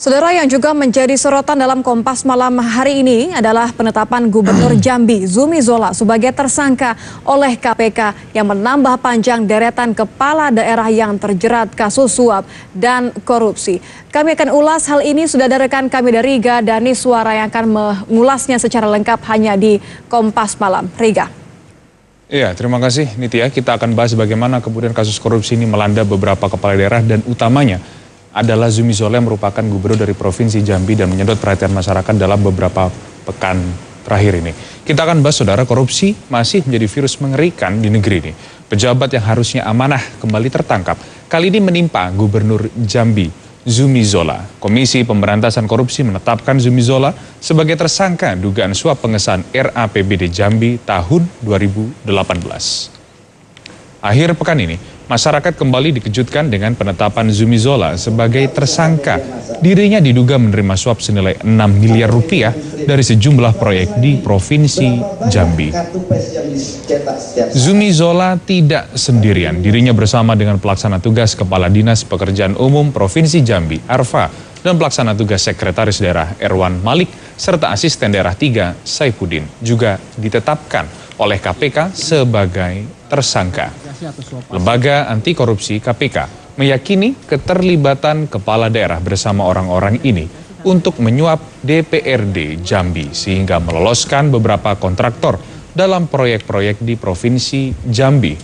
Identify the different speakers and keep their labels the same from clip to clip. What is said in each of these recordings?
Speaker 1: Saudara, yang juga menjadi sorotan dalam Kompas Malam hari ini adalah penetapan Gubernur Jambi Zumi Zola sebagai tersangka oleh KPK yang menambah panjang deretan kepala daerah yang terjerat kasus suap dan korupsi. Kami akan ulas hal ini, sudah ada rekan kami dari Riga, Dani Suara, yang akan mengulasnya secara lengkap hanya di Kompas Malam. Riga.
Speaker 2: Iya, terima kasih Nitya. Kita akan bahas bagaimana kemudian kasus korupsi ini melanda beberapa kepala daerah dan utamanya adalah Zumi Zola yang merupakan gubernur dari Provinsi Jambi dan menyedot perhatian masyarakat dalam beberapa pekan terakhir ini. Kita akan bahas, saudara, korupsi masih menjadi virus mengerikan di negeri ini. Pejabat yang harusnya amanah kembali tertangkap. Kali ini menimpa Gubernur Jambi Zumi Zola. Komisi Pemberantasan Korupsi menetapkan Zumi Zola sebagai tersangka dugaan suap pengesahan RAPBD Jambi tahun 2018. Akhir pekan ini, masyarakat kembali dikejutkan dengan penetapan Zumi Zola sebagai tersangka. Dirinya diduga menerima suap senilai 6 miliar rupiah dari sejumlah proyek di Provinsi Jambi. Zumi Zola tidak sendirian. Dirinya bersama dengan pelaksana tugas Kepala Dinas Pekerjaan Umum Provinsi Jambi, Arfa, dan pelaksana tugas Sekretaris Daerah Erwan Malik, serta Asisten Daerah 3 Saifuddin juga ditetapkan oleh KPK sebagai tersangka. Lembaga Anti Korupsi KPK meyakini keterlibatan kepala daerah bersama orang-orang ini untuk menyuap DPRD Jambi sehingga meloloskan beberapa kontraktor dalam proyek-proyek di Provinsi Jambi.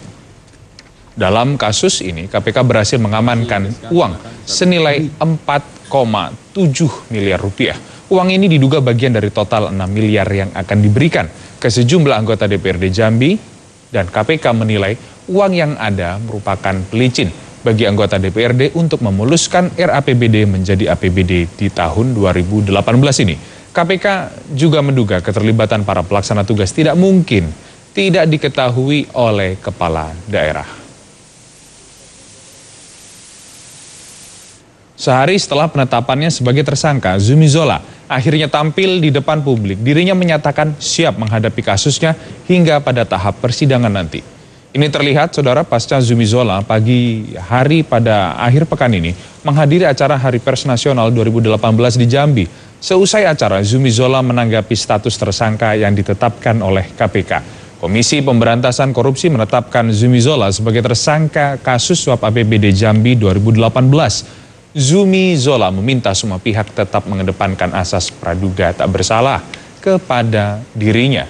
Speaker 2: Dalam kasus ini, KPK berhasil mengamankan uang senilai 4,7 miliar rupiah. Uang ini diduga bagian dari total 6 miliar yang akan diberikan ke sejumlah anggota DPRD Jambi, dan KPK menilai uang yang ada merupakan pelicin bagi anggota DPRD untuk memuluskan RAPBD menjadi APBD di tahun 2018 ini. KPK juga menduga keterlibatan para pelaksana tugas tidak mungkin tidak diketahui oleh kepala daerah. Sehari setelah penetapannya sebagai tersangka, Zumi Zola akhirnya tampil di depan publik. Dirinya menyatakan siap menghadapi kasusnya hingga pada tahap persidangan nanti. Ini terlihat, saudara, pasca Zumi Zola pagi hari pada akhir pekan ini menghadiri acara Hari Pers Nasional 2018 di Jambi. Seusai acara, Zumi Zola menanggapi status tersangka yang ditetapkan oleh KPK. Komisi Pemberantasan Korupsi menetapkan Zumi Zola sebagai tersangka kasus suap APBD Jambi 2018. Zumi Zola meminta semua pihak tetap mengedepankan asas praduga tak bersalah kepada dirinya.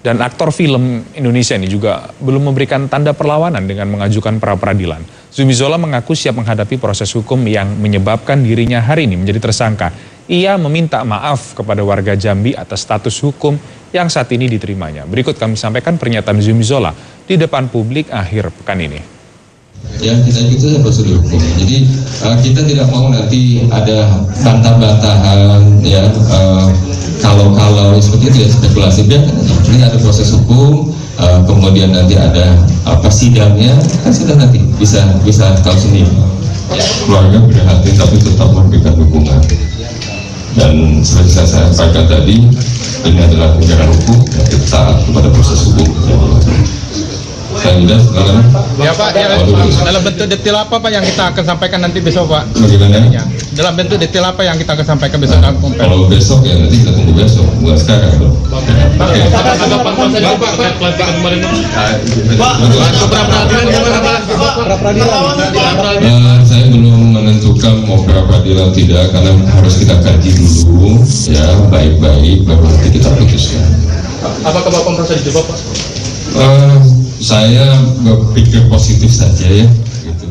Speaker 2: Dan aktor film Indonesia ini juga belum memberikan tanda perlawanan dengan mengajukan pra-peradilan. Zumi Zola mengaku siap menghadapi proses hukum yang menyebabkan dirinya hari ini menjadi tersangka. Ia meminta maaf kepada warga Jambi atas status hukum yang saat ini diterimanya. Berikut kami sampaikan pernyataan Zumi Zola di depan publik akhir pekan ini.
Speaker 3: Ya, kita itu prosedur hukum. Jadi kita tidak mau nanti ada bantah-bantahan, ya, kalau seperti itu, ya, spekulasi. Biarkan aja. Jadi ada proses hukum, kemudian nanti ada sidangnya, kan kita nanti bisa tahu sendiri. Keluarga berhati tapi tetap memberikan dukungan. Dan seperti saya sampaikan tadi, ini adalah negara hukum, ya, kita taat kepada proses hukum.
Speaker 4: Ya Pak, dalam bentuk detail apa Pak yang kita akan sampaikan nanti besok Pak?
Speaker 3: Bagaimana?
Speaker 4: Dalam bentuk detail apa yang kita akan sampaikan besok?
Speaker 3: Kalau besok ya nanti kita tunggu besok, bukan sekarang. Saya belum menentukan mau pra-peradilan tidak, karena harus kita kaji dulu, ya, baik-baik, baru nanti kita putuskan.
Speaker 4: Apakah Bapak proses itu Bapak?
Speaker 3: Saya berpikir positif saja, ya. Gitu.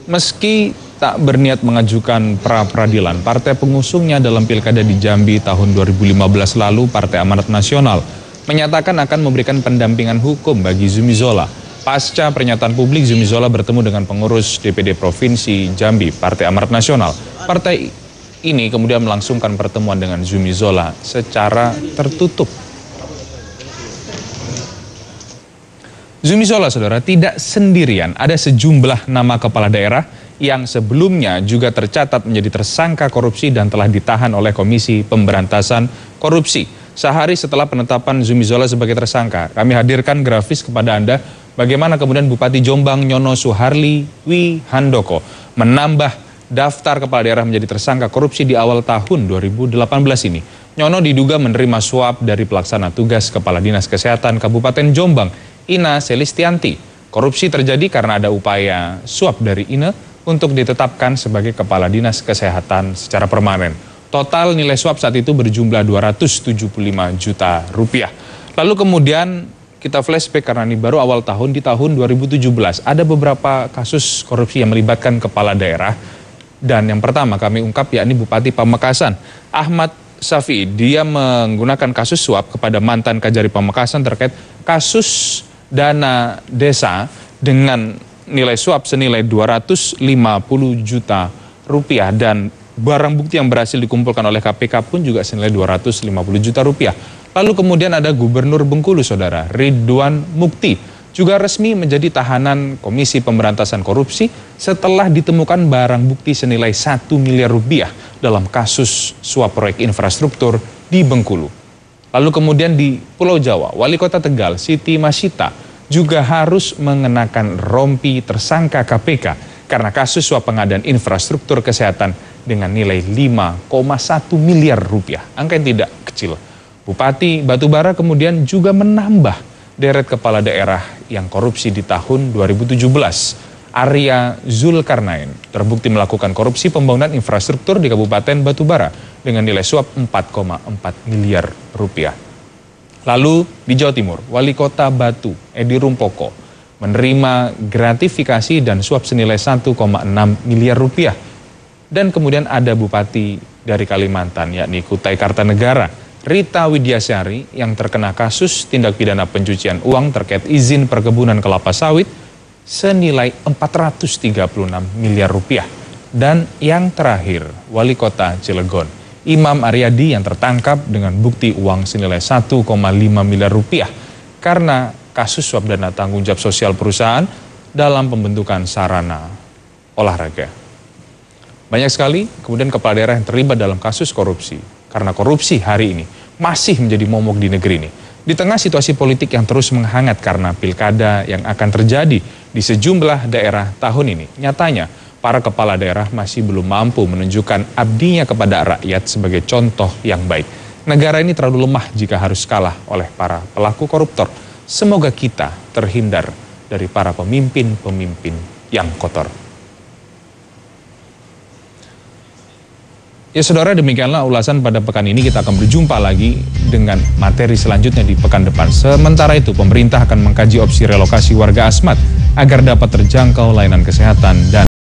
Speaker 2: Meski tak berniat mengajukan pra-peradilan, partai pengusungnya dalam pilkada di Jambi tahun 2015 lalu, Partai Amanat Nasional, menyatakan akan memberikan pendampingan hukum bagi Zumi Zola. Pasca pernyataan publik, Zumi Zola bertemu dengan pengurus DPD Provinsi Jambi, Partai Amanat Nasional. Partai ini kemudian melangsungkan pertemuan dengan Zumi Zola secara tertutup. Zumi Zola, saudara, tidak sendirian. Ada sejumlah nama kepala daerah yang sebelumnya juga tercatat menjadi tersangka korupsi dan telah ditahan oleh Komisi Pemberantasan Korupsi. Sehari setelah penetapan Zumi Zola sebagai tersangka, kami hadirkan grafis kepada Anda bagaimana kemudian Bupati Jombang Nyono Suharli Wihandoko menambah daftar kepala daerah menjadi tersangka korupsi di awal tahun 2018 ini. Nyono diduga menerima suap dari pelaksana tugas Kepala Dinas Kesehatan Kabupaten Jombang, Ina Selistianti. Korupsi terjadi karena ada upaya suap dari Ina untuk ditetapkan sebagai Kepala Dinas Kesehatan secara permanen. Total nilai suap saat itu berjumlah 275 juta rupiah. Lalu kemudian kita flashback karena ini baru awal tahun, di tahun 2017 ada beberapa kasus korupsi yang melibatkan kepala daerah. Dan yang pertama kami ungkap yakni Bupati Pamekasan, Ahmad Syafi'i. Dia menggunakan kasus suap kepada mantan Kajari Pamekasan terkait kasus dana desa dengan nilai suap senilai 250 juta rupiah dan barang bukti yang berhasil dikumpulkan oleh KPK pun juga senilai 250 juta rupiah. Lalu kemudian ada Gubernur Bengkulu, Saudara, Ridwan Mukti, juga resmi menjadi tahanan Komisi Pemberantasan Korupsi setelah ditemukan barang bukti senilai 1 miliar rupiah dalam kasus suap proyek infrastruktur di Bengkulu. Lalu kemudian di Pulau Jawa, Wali Kota Tegal, Siti Masita, juga harus mengenakan rompi tersangka KPK karena kasus suap pengadaan infrastruktur kesehatan dengan nilai 5,1 miliar rupiah. Angka yang tidak kecil. Bupati Batubara kemudian juga menambah deret kepala daerah yang korupsi di tahun 2017. Arya Zulkarnain terbukti melakukan korupsi pembangunan infrastruktur di Kabupaten Batubara dengan nilai suap 4,4 miliar rupiah. Lalu di Jawa Timur, Wali Kota Batu, Edi Rumpoko, menerima gratifikasi dan suap senilai 1,6 miliar rupiah. Dan kemudian ada Bupati dari Kalimantan, yakni Kutai Kartanegara, Rita Widiasyari, yang terkena kasus tindak pidana pencucian uang terkait izin perkebunan kelapa sawit senilai 436 miliar rupiah. Dan yang terakhir, Wali Kota Cilegon, Imam Aryadi, yang tertangkap dengan bukti uang senilai 1,5 miliar rupiah karena kasus suap dana tanggung jawab sosial perusahaan dalam pembentukan sarana olahraga. Banyak sekali kemudian kepala daerah yang terlibat dalam kasus korupsi. Karena korupsi hari ini masih menjadi momok di negeri ini. Di tengah situasi politik yang terus menghangat karena pilkada yang akan terjadi di sejumlah daerah tahun ini. Nyatanya para kepala daerah masih belum mampu menunjukkan abdinya kepada rakyat sebagai contoh yang baik. Negara ini terlalu lemah jika harus kalah oleh para pelaku koruptor. Semoga kita terhindar dari para pemimpin-pemimpin yang kotor. Ya saudara, demikianlah ulasan pada pekan ini. Kita akan berjumpa lagi dengan materi selanjutnya di pekan depan. Sementara itu, pemerintah akan mengkaji opsi relokasi warga Asmat agar dapat terjangkau layanan kesehatan dan